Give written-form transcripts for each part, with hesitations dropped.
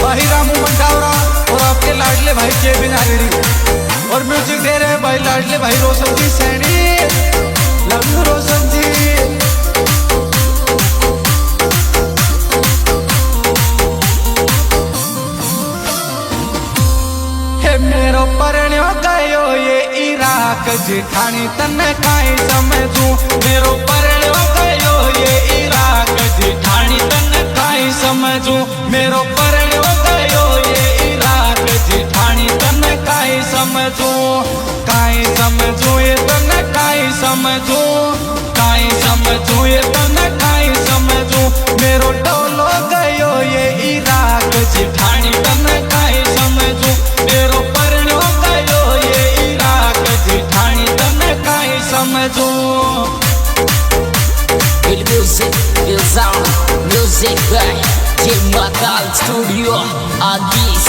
भाई रामू मंडावरा और आपके लाडले भाई केबिन आरेडी और म्यूजिक दे रहे हैं भाई लाडले भाई रोशन जी सैनी। लव यू रोशन जी। मेरो परण्यो गयो ये इराक जिठानी तने काई समझू। मेरो परण्यो गयो ये इराक जिठानी तने काई समझू। मेरो परण्यो गयो ये इराक जिठानी तने काई समझू। काई समझू ये तने काई समझू। काई समझू ये तने काई समझू। मेरो टोलो गयो ये इराक जिठानी तने काई समझू। मेरो परण्यो गयो ये इराक जिठानी तने काई समझू। Feel music, feel sound, music by Team Matal Studio Agis.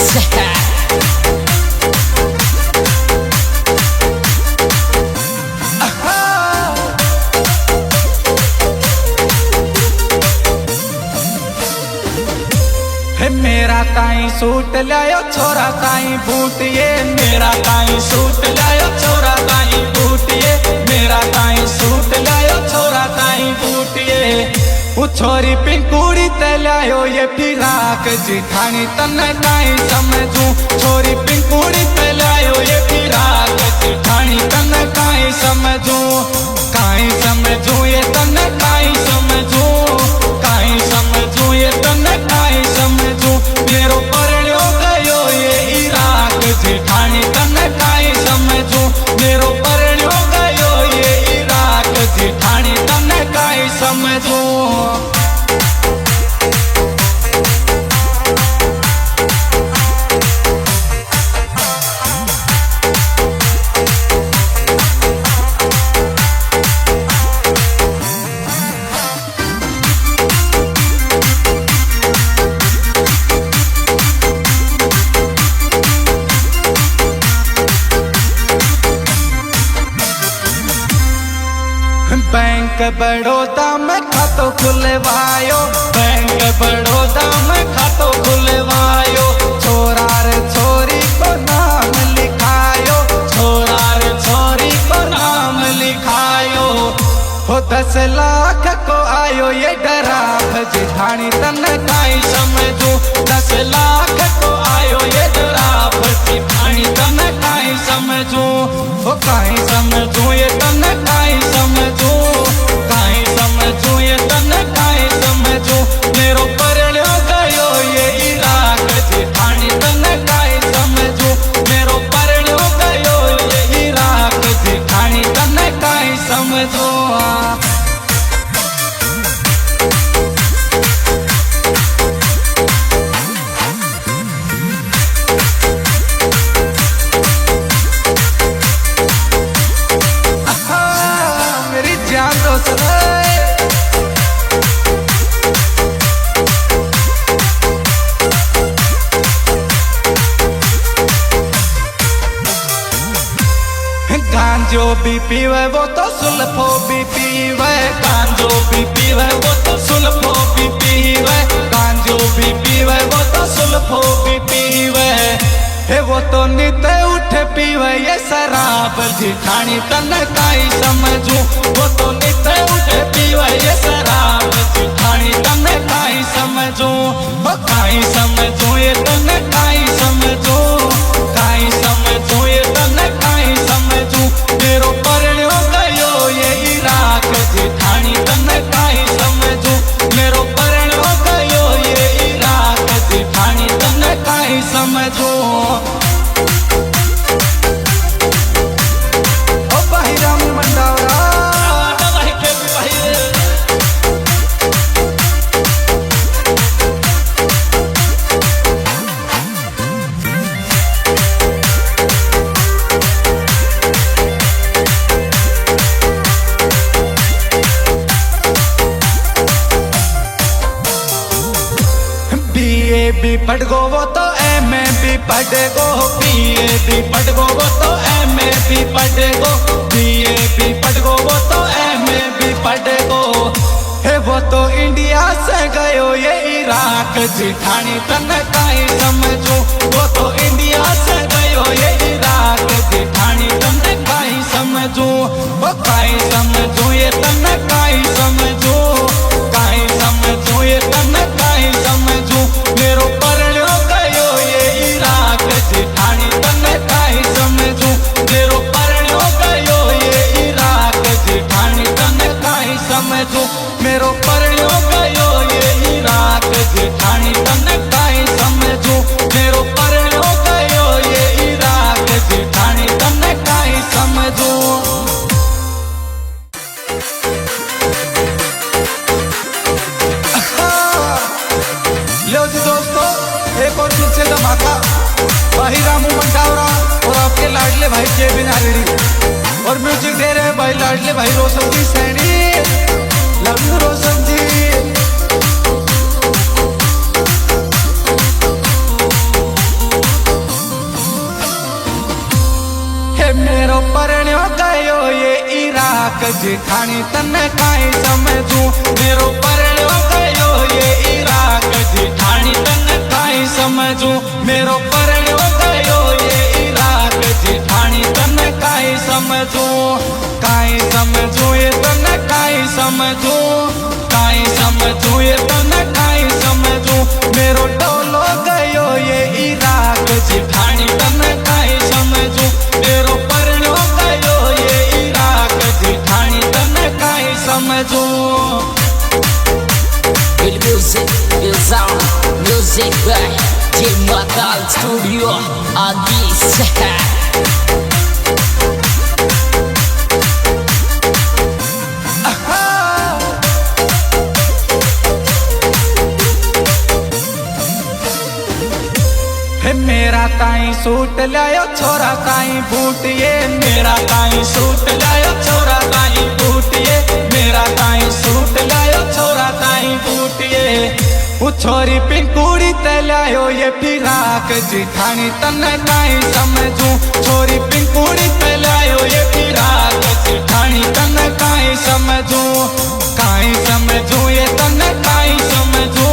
मेरा ताई सूट लायो छोरा ताई बूट ये। मेरा ताई सूट लायो छोरा ताई बूट ये। मेरा ताई सूट लायो छोरा ताई बूट ये। वो छोरी पिंकुड़ी ते लायो ये फिराक जिठानी तने काई समझू। छोरी पिंकुड़ी ते लायो ये फिराक जिठानी तने काई समझू। काई समझू ये तने काई समझू। काई समझू ये तने काई समझू। मेरो परण्यो गयो ये इराक जिठानी तने काई समझू। मेरो परण्यो गयो ये इराक जिठानी तने काई समझू। बैंक बड़ौदा में खातो खुलवायो। बैंक बड़ौदा में खातो खुलवायो। छोरा रे छोरी को नाम लिखायो। छोरा रे छोरी को नाम लिखायो। हो 10 लाख को आयो ये डराव जिठानी तने काई समझू। 10 लाख को आयो ये डराव जिठानी तने काई समझू। हो काई समझू ये तने काई समझू। काई समझू ये तने काई समझू। मेरो परण्यो गयो ये इराक जिठानी तने काई समझू। मेरो परण्यो गयो ये इराक जिठानी तने काई समझू। मेरी जान दोस्त गांजो भी पीवे वो तो सुल्फो भी पीवे। गांजो भी पीवे वो तो सुल्फो भी पीवे। गांजो भी पीवे वो तो सुल्फो भी पीवे। हे वो तो निते उठ पीवे ये शराब जिठानी तने काई समझू। वो तो निते उठ पीवे ये शराब जिठानी तने काई समझू। वो काई समझू ये तने काई समझू। काई समझू ये तने काई समझू। मेरो परण्यो गयो ये इराक जिठानी तने काई समझू। मेरो परण्यो गयो ये इराक जिठानी तने काई समझू। ओ भाई रामू मंडावरा भाई के भाई। बीए भी पढ़ गो वो तो एमए भी पढ़ गो। बीए भी पढ़ गो वो तो एमए भी पढ़ गो। बीए भी पढ़ गो वो तो एमए भी पढ़ गो। हे वो तो इंडिया से गयो ये इराक जिठानी तन काई समझू, वो तो इंडिया से गयो ये इराक जिठानी तन काई समझू, वो काई समझू ये तन काई समझू, काई समझू ये तन काई समझू, मेरो परण्यो गयो ये इराक जिठानी तन काई समझू, मेरो परण्यो गयो ये इराक जिठानी तन काई समझू, मेरो परण्यो गयो ये इराक जिठानी तन काई समझू, मेरो परण्यो गयो ये इराक जिठानी तन काई समझू। लो जी दोस्तों, एक और फिर से धमाका भाई रामू मंडावरा और आपके लाडले भाई जेबी नारेडी, और म्यूजिक दे रहे हैं भाई लाडले भाई रोशन जी सैनी। लव यू रोशन जी। हे मेरो परण्यो गयो ये इराक जिठानी तन काई समझू, मेरो परण्यो गयो ये इराक जिठानी तन काई समझू, मेरो परण्यो गयो ये इराक जिठानी तन काई समझू, काई समझू ये तन काई समझू, काई समझू ये तन काई समझू, मेरो डोलो गयो ये इराक जिठानी तन काई समझू, मेरो परण्यो गयो ये इराक जिठानी तन काई समझू। Feel music, feel sound, music by Jim Metal Studio Agis. मेरा ताई सूट लायो छोरा ताई बूट ये, मेरा ताई सूट लायो छोरा ताई बूट ये, मेरा ताई सूट लायो छोरा ताई बूट ये, वो छोरी पिंकुड़ी ते लायो ये फिराक जिठानी तन काई समझू, छोरी पिंकुड़ी ते लायो ये फिराक जिठानी तन काई समझू, काई समझू ये तन काई समझू,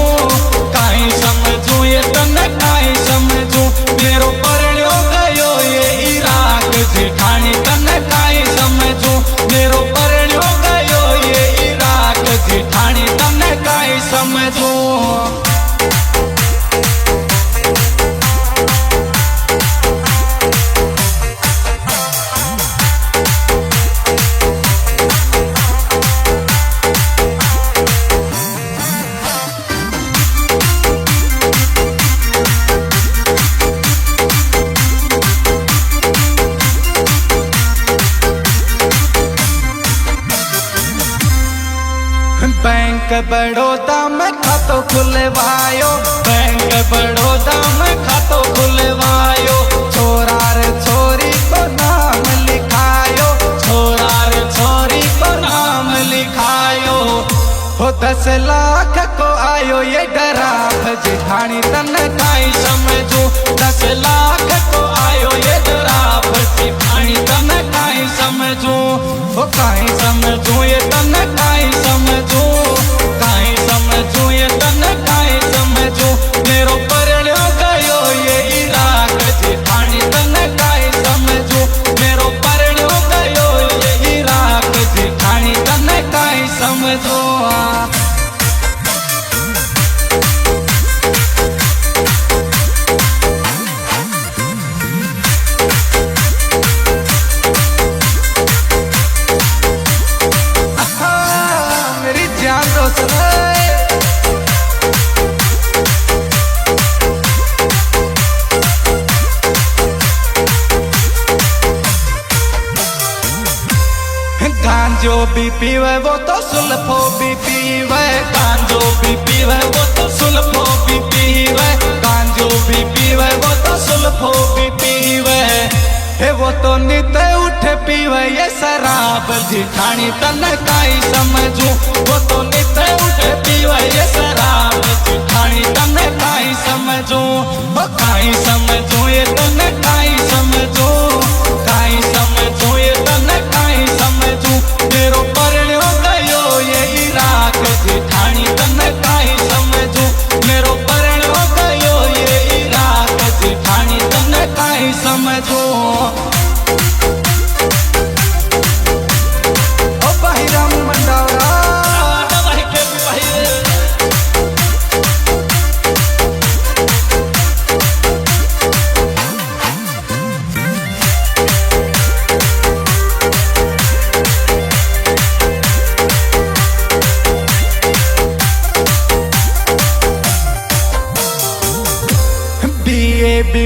काई समझू ये तन काई समझू, मेरो परण्यो गयो ये इराक जिठानी तन काई समझू, मेरो परण्यो गयो ये इराक जिठानी तन काई समझू। बैंक बड़ौदा में खातो खुलवायो, बैंक बड़ौदा में खातो खुलवायो, छोरा रे छोरी को नाम लिखायो, छोरा रे छोरी को नाम लिखायो, हो 10 लाख को आयो ये डराव जिठानी तन काई समझू, 10 लाख को आयो ये डराव जिठानी तन काई समझू, हो काई समझू ये तन काई समझू, काई समझू ये तन काई समझू, मेरो परण्यो गयो ये इराक जिठानी तन काई समझू, मेरो परण्यो गयो ये इराक जिठानी तन काई समझू। मेरी जान रोशन गांजो भी पीवे वो तो सुल्फो भी पीवे, गांजो भी पीवे वो तो सुल्फो भी पीवे, गांजो भी पीवे वो तो सुल्फो भी पीवे, हे वो तो नित उठ पीवे ये शराब जिठानी तन काई समझू, वो तो नित उठ पीवे ये शराब जिठानी तन काई समझू, वो काई समझू ये तन काई समझू, काई समझू ये तन काई समझू, मेरो परण्यो गयो ये इराक जिठानी तन काई समझू,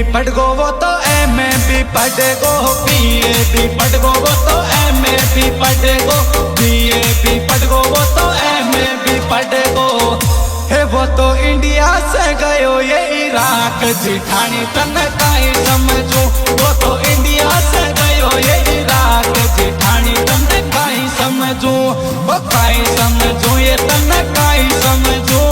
पढ़ गो वो तो एमए भी पढ़ गो, बीए भी पढ़ गो वो तो एमए भी पढ़ गो, बीए भी पढ़ गो वो तो एमए भी पढ़ गो। हे वो तो इंडिया से गयो ये इराक जिठानी तन काई समझू, वो तो इंडिया से गयो ये इराक जिठानी तन काई समझू, वो काई समझू ये तन काई समझू,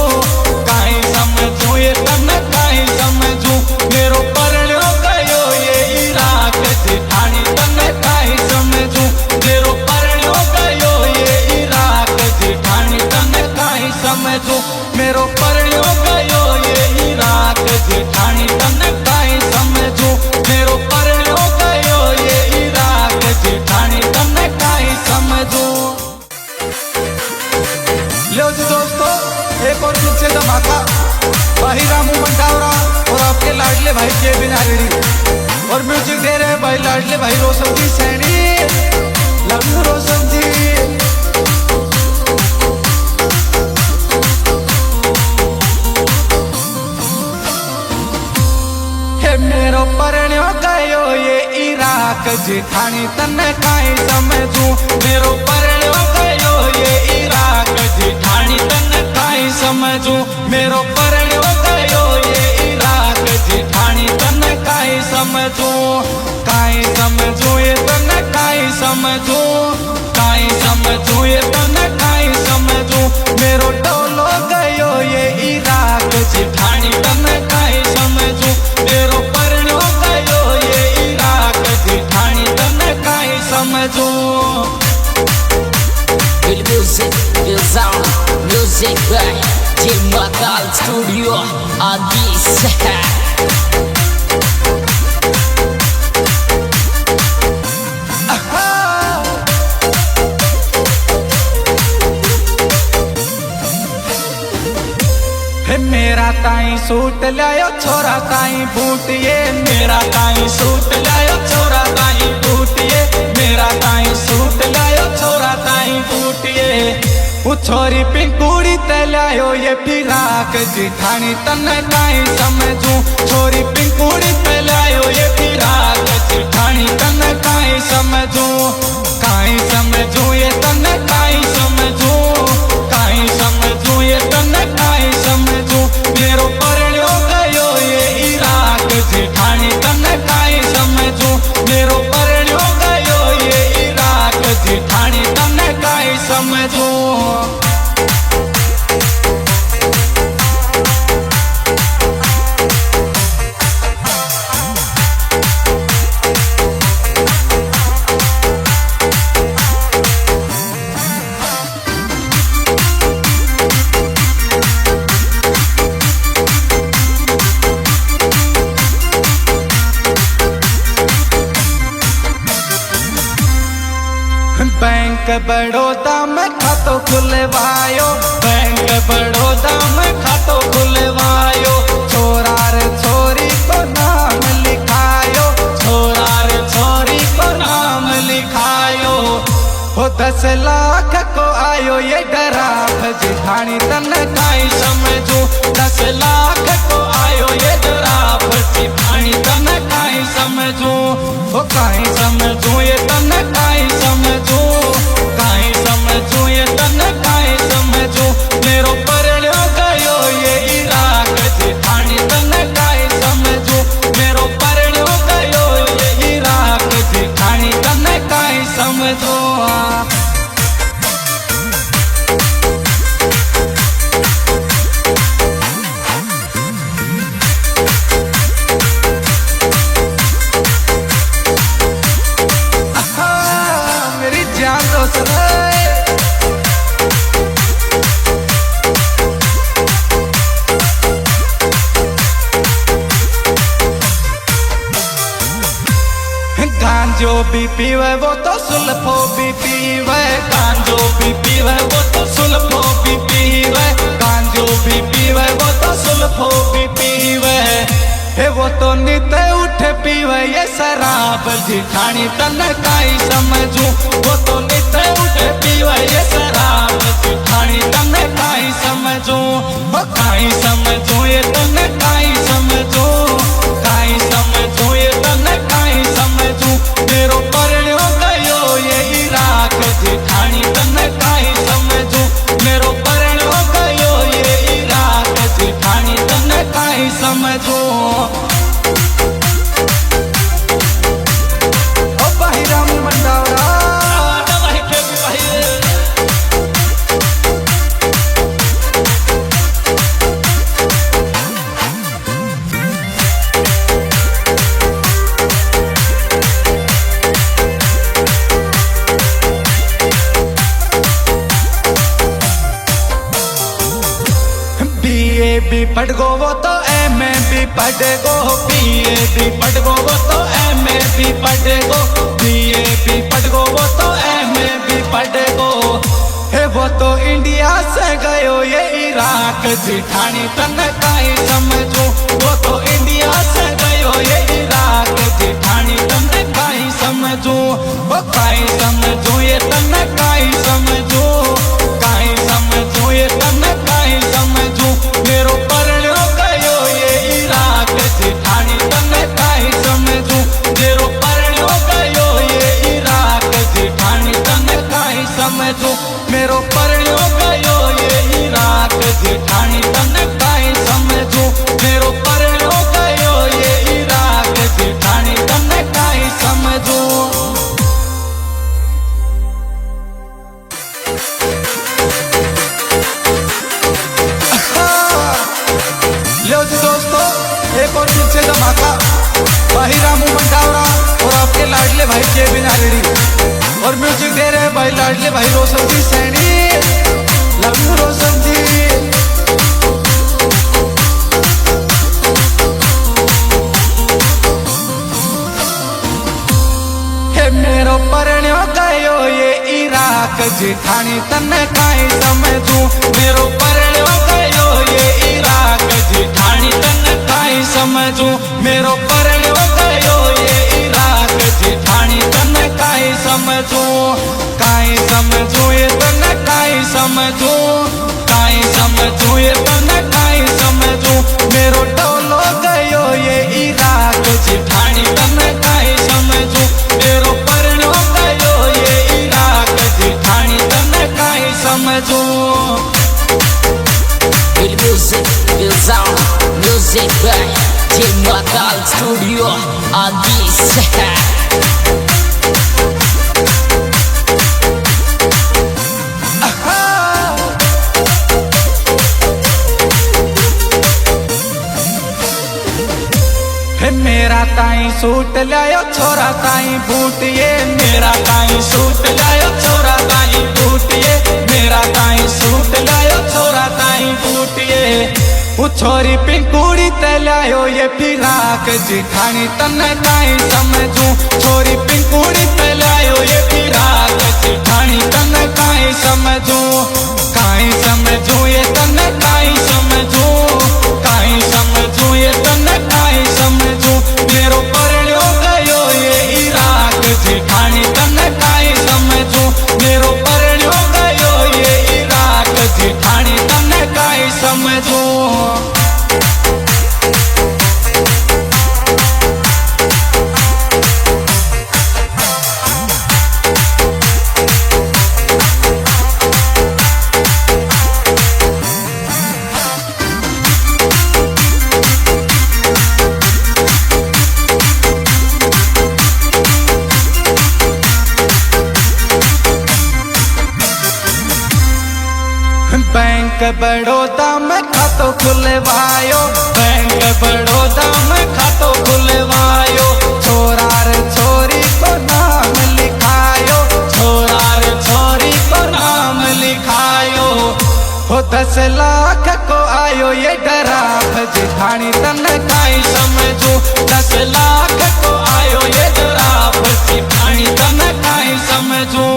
काई समझू ये तन काई समझू। मेरो परण्यो गयो ये इराक जिठानी तन काई समझू, मेरो परण्यो गयो ये इराक जिठानी तन काई समझू, मेरो परण्यो गयो ये इराक जिठानी तन काई समझू, मेरो परण्यो गयो ये इराक जिठानी तन काई समझू। लो जी दोस्तों, एक और फिर से धमाका भाई रामू मंडावरा और आपके लाडले भाई केविन आरेडी, और म्यूजिक दे रहे हैं भाई लाडले भाई रोशन जी सैनी। लव यू रोशन जी। मेरो परण्यो गयो ये इराक जिठानी तन काई समझू, मेरो परण्यो गयो ये इराक जिठानी तन काई समझू, मेरो परण्यो गयो ये इराक जिठानी तन काई समझू, काई समझू ये तन काई समझू, काई समझू ये तन काई समझू। मेरो टोलो गयो ये इराक जिठानी तन काई समझू, मेरो परण्यो गयो ये इराक जिठानी तन काई समझू। Feel music, feel sound, music by Jim Makal Studio Agis. मेरा ताई सूट लायो छोरा ताई बूट ये, मेरा ताई सूट लायो छोरा ताई बूट ये, मेरा ताई सूट लायो छोरा ताई बूट ये। वो छोरी पिंकुड़ी ते लायो ये फिराक जिठानी तन काई समझू, छोरी पिंकुड़ी ते लायो ये फिराक जिठानी तन काई समझू, काई समझू ये तन काई समझू, काई समझू ये तन काई समझू। मेरो परण्यो गयो ये इराक जिठानी तन काई समझू, मेरो परण्यो गयो ये इराक जिठानी तन काई समझू। बैंक बड़ौदा में खातो खुलवायो, बैंक बड़ौदा में खातो खुलवायो, छोरा रे छोरी को नाम लिखायो, छोरा रे छोरी को नाम लिखायो। हो 10 लाख को आयो ये डराव जिठानी तन काई समझू, 10 लाख को आयो ये डराव जिठानी तन काई समझू, हो काई समझू ये तन काई समझू, काई समझू ये तन काई समझू। मेरो परण्यो गयो ये इराक जिठानी तन काई समझू, मेरो परण्यो गयो ये इराक जिठानी तन काई समझू। मेरी जान दोस्त गांजो भी पीवे वो तो सुल्फो भी पीवे, गांजो भी पीवे वो तो सुल्फो भी पीवे, गांजो भी पीवे वो तो सुल्फो भी पीवे। हे वो तो नित उठ पीवे ये शराब जिठानी तन काई समझू, वो तो नित उठ पीवे ये शराब जिठानी तन काई समझू, काई समझू ये तन काई समझू, काई समझू। भी पढ़ गो वो तो MA भी पढ़ गो, BA भी पढ़ गो वो तो MA भी पढ़ गो, BA भी पढ़ गो वो तो MA भी पढ़ गो। हे वो तो इंडिया से गयो ये इराक जिठानी तन काई समझू, वो तो इंडिया से गयो ये इराक जिठानी तन काई समझू, वो काई समझू ये तन काई समझू, काई समझू ये तन काई समझू। मेरो परण्यो गयो ये इराक जिठानी तन काई समझू, मेरो परण्यो गयो ये इराक जिठानी तन काई समझू, मेरो परण्यो गयो ये इराक जिठानी तन काई समझू, मेरो परण्यो गयो ये इराक जिठानी तन काई समझू। लो जी दोस्तों, एक और फिर से धमाका भाई रामू मंडावरा और आपके लाडले भाई केबिन आरेडी, और म्यूजिक दे रहे हैं भाई लाडले भाई रोशन जी सैनी। लव यू रोशन जी। हे मेरो परण्यो गयो ये इराक जिठानी तन काई समझू, मेरो परण्यो गयो ये इराक जिठानी तन काई समझू, मेरो परण्यो गयो ये इराक जिठानी तन काई समझू, काई समझू ये तन काई समझू, काई समझू ये तन काई समझू। मेरो टोलो गयो ये इराक जिठानी तन काई समझू, मेरो परण्यो गयो ये इराक जिठानी तन काई समझू। Real music, real sound, music by Team Metal Studio on this. मेरा ताई सूट लायो छोरा ताई बूट ये, मेरा ताई सूट लायो छोरा ताई बूट ये, मेरा ताई सूट लायो छोरा ताई बूट ये। वो छोरी पिंकुड़ी ते लायो ये फिराक जिठानी तन काई समझू, छोरी पिंकुड़ी ते लायो ये फिराक जिठानी तन काई समझू, काई समझू ये तन काई समझू, काई समझू ये तन काई समझू। मेरो परण्यो गयो ये इराक जिठानी तन काई समझू, मेरो परण्यो गयो ये इराक जिठानी तन काई समझू। बैंक बड़ौदा में खातो खुलवायो, बैंक बड़ौदा में खातो खुलवायो, छोरा रे छोरी को नाम लिखायो, छोरा रे छोरी को नाम लिखायो। हो 10 लाख को आयो ये डराफ जिठानी तन काई समझू, 10 लाख को आयो ये डराफ जिठानी तन काई समझू,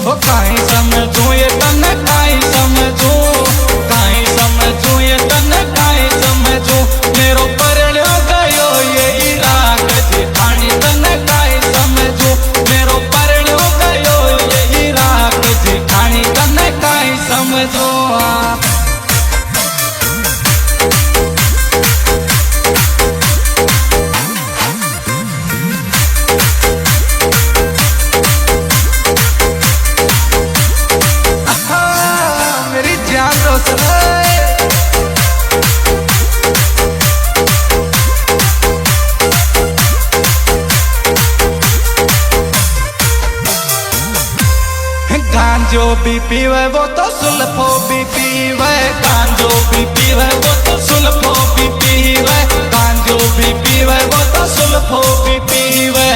हो काई समझू ये तन काई समझू, काई समझू ये तन काई समझू। मेरो परण्यो गयो ये इराक जिठानी तन काई समझू, मेरो परण्यो गयो ये इराक जिठानी तन काई समझू। मेरी जान रोशन गांजो भी पीवे वो तो सुल्फो भी पीवे, गांजो भी पीवे वो तो सुल्फो भी पीवे, गांजो भी पीवे वो तो सुल्फो भी पीवे।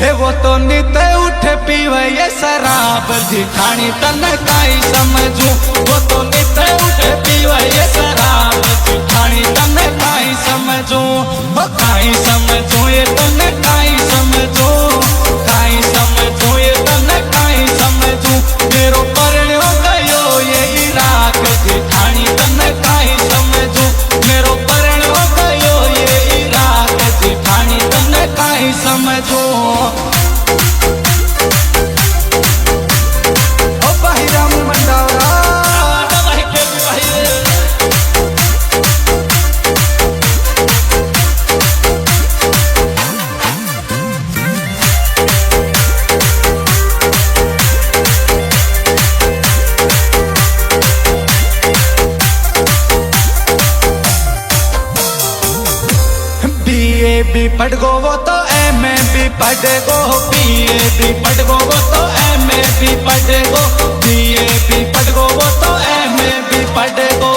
हे वो तो नित उठ पीवे ये शराब जिठानी तन काई समझू, वो तो नित उठ पीवे ये शराब जिठानी काई समझो ये तने काई समझो, काई समझो ये तने काई समझो, मेरो परण्यो गयो ये इराक जेठानी तने काई समझो, मेरो परण्यो गयो ये इराक जेठानी तने काई समझो। ओ भाई राम मंडावरा भी पढ़ गो वो तो एमए भी पढ़ गो, बीए भी पढ़ गो वो तो एमए भी पढ़ गो, बीए भी पढ़ गो वो तो एमए भी पढ़ गो।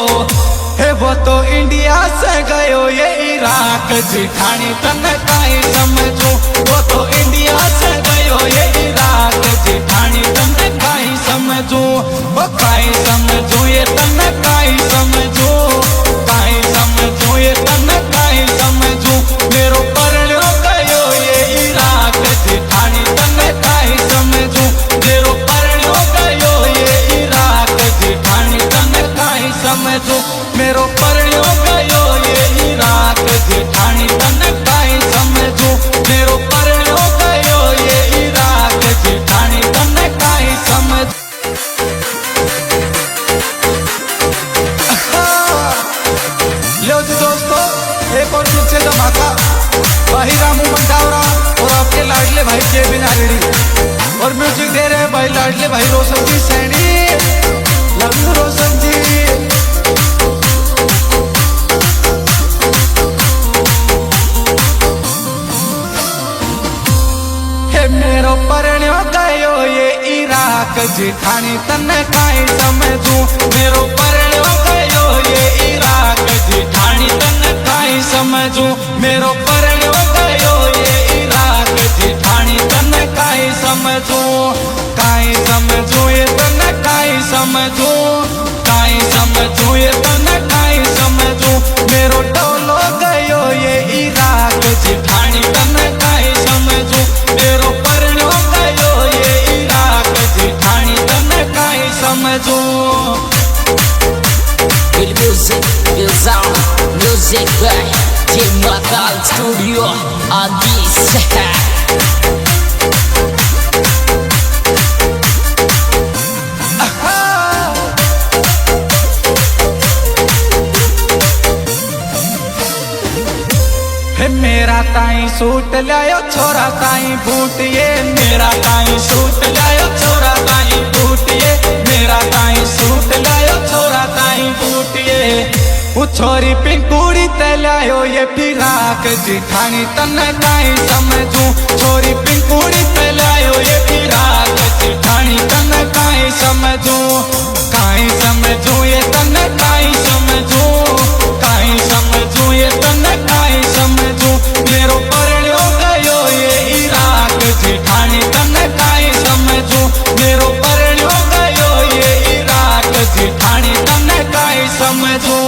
हे वो तो इंडिया से गयो ये इराक जेठानी तने काई समझो, वो तो इंडिया से गयो ये इराक जेठानी तने काई समझो, वो काई समझो ये तने काई समझो, काई समझो ये तने काई समझो, मेरो परण्यो गयो ये इराक जेठानी तने काई समझो, मेरो परण्यो गयो ये इराक जेठानी तने काई समझो, मेरो परण्यो गयो ये इराक जेठानी तने काई समझो, मेरो परण्यो गयो ये इराक जेठानी तने काई समझ। लो जी दोस्तों, एक और फिर से धमाका भाई रामू मंडावरा और आपके लाडले भाई के बिना रेडी, और म्यूजिक दे रहे हैं भाई लाडले भाई रोशन जी सैनी। लव यू रोशन जी। हे मेरो परण्यो गयो ये इराक जेठानी तने काई समझू, मेरो परण्यो गयो ये इराक जेठानी तने काई समझू, मेरो परण्यो गयो ये इराक जेठानी तने काई समझू, काई समझू ये तने काई समझू, काई समझू ये तने काई समझू, मेरो टोलो गयो ये इराक जेठानी तने काई समझू, मेरो परण्यो गयो ये इराक जेठानी तने काई समझू। With music, with sound, music by Team Local Studio on this. हे मेरा ताई सूट लायो छोरा ताई बूट ये, मेरा ताई सूट लायो छोरा ताई बूट ये, मेरा ताई सूट लायो छोरा ताई बूट ये, वो छोरी पिंकुड़ी ते लायो ये फिराक जेठानी तने काई समझू, छोरी पिंकुड़ी ते लायो ये फिराक जेठानी तने काई समझू, काई समझू ये तने काई समझू, काई समझू ये तने काई समझू, मेरो परण्यो गयो ये इराक जेठानी तने काई समझू, मेरो परण्यो गयो ये इराक जेठानी तने काई समझू।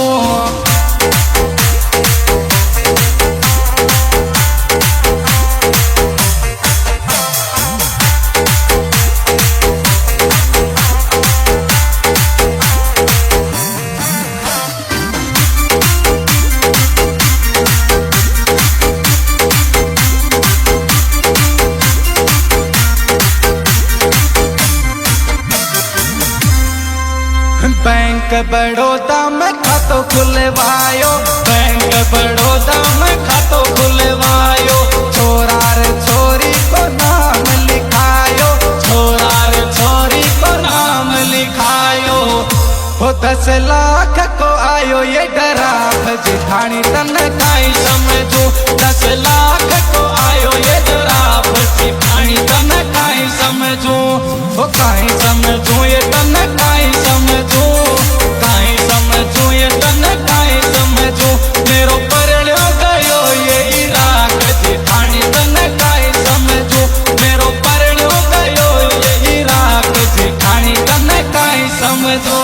बैंक बड़ौदा में खातो खुलवायो, बैंक बड़ौदा में खातो खुलवायो, छोरा रे छोरी को नाम लिखायो, छोरा रे छोरी को नाम लिखायो, हो 10 लाख को आयो ये डराव जेठानी तने काई समझू, 10 लाख को आयो ये डराव जेठानी तने काई समझू, हो काई समझू ये तने काई समझू, काई समझू ये तने काई समझू, मेरो परण्यो गयो ये इराक जेठानी तने काई समझू, मेरो परण्यो गयो ये इराक जेठानी तने काई समझू।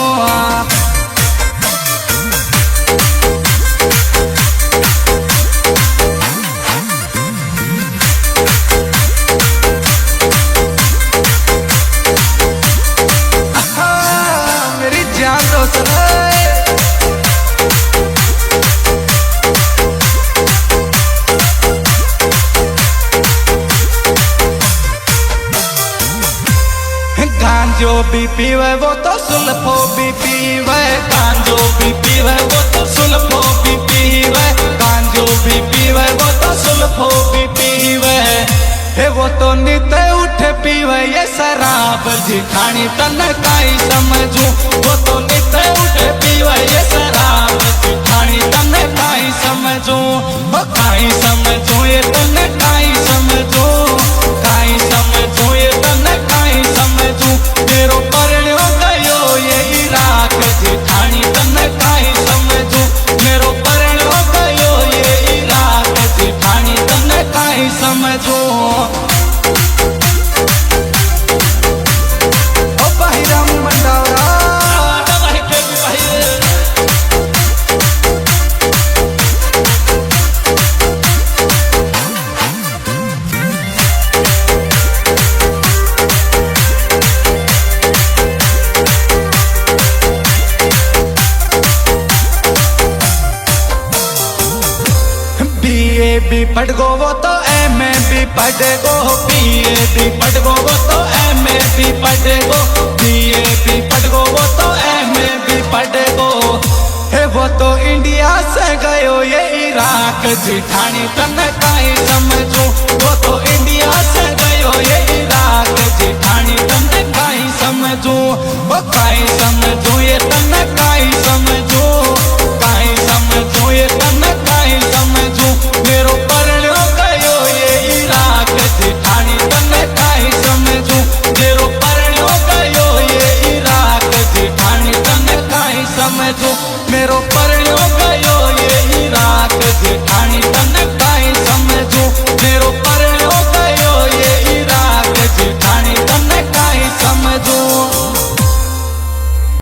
गांजो भी पीवे वो तो सुल्फो भी पीवे, गांजो भी पीवे वो तो सुल्फो भी पीवे, गांजो भी पीवे वो तो सुल्फो भी पीवे। हे वो तो नित उठे पीवे ये शराब जिठानी तन काई समझू, वो तो नित उठे पीवे ये शराब जिठानी तन काई समझू, काई समझू ये तन काई समझू, काई समझू ये तन काई समझू। मेरो परिणो गयो ये इराक जिठानी तन काई समझू, मेरो परिणो गयो ये इराक जिठानी तन काई समझू। भी पढ़ गो वो तो एम ए भी पढ़ गो, बीए भी पढ़ गो वो तो एम ए भी पढ़ गो, बीए भी पढ़ गो वो तो एम ए भी पढ़ गो। हे वो तो इंडिया से गयो ये इराक जिठानी तन काई समझू, वो तो इंडिया